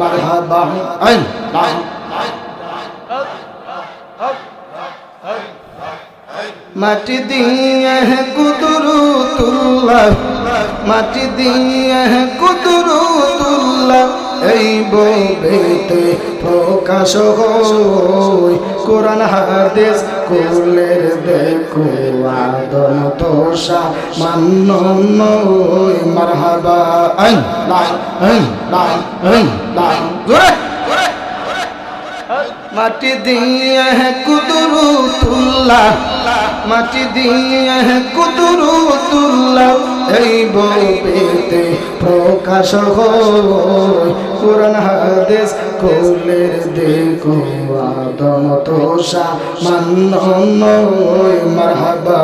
মারহাবা মাটি দিয়ে কুদরতুল্লাহ মাটি দিয়ে কুদরতুল্লাহ এই বইতে প্রকাশ হয় কোরআন হাদিস কুলের দেখো আদম তোষা মান্য মারহাবা মাটি দিয়ে কুদরতুল্লাহ মাটি দিয়ে কুদরতুল্লাহ এই বইতে প্রকাশ হয় কোরআন হাদিস কুলের দেখো আদম তোষা মান্য মারহাবা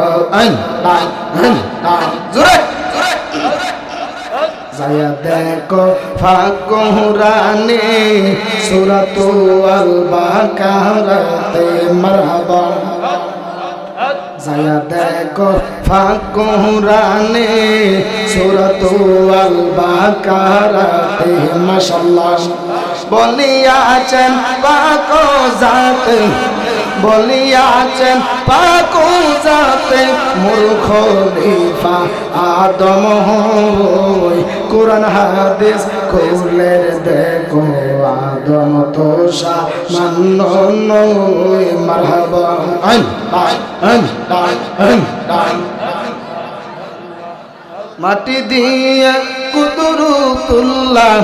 যায়া দেখো ফাকুরানে সূরাতু আল বাকারাতে মারহাবা যায়া দেখো ফাকুরানে সূরাতু আল বাকারাতে মাশাআল্লাহ বলিয়াছেন পাক জাতে বলিয়াছেন পাক জাতে মোর খলিফা আদম হয় কোরআন হাদিস কুলের দেখো আদম তোষা মান্য মারহাবা মাটি দিয়ে কুদরতুল্লাহ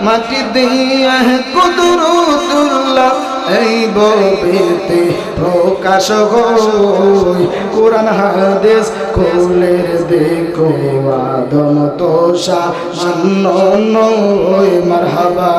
মাটি দিয়ে কুদরতুল্লাহ এই বইতে প্রকাশ হয় কোরআন হাদিস কুলের দেখো আদম তোষা মান্য মারহাবা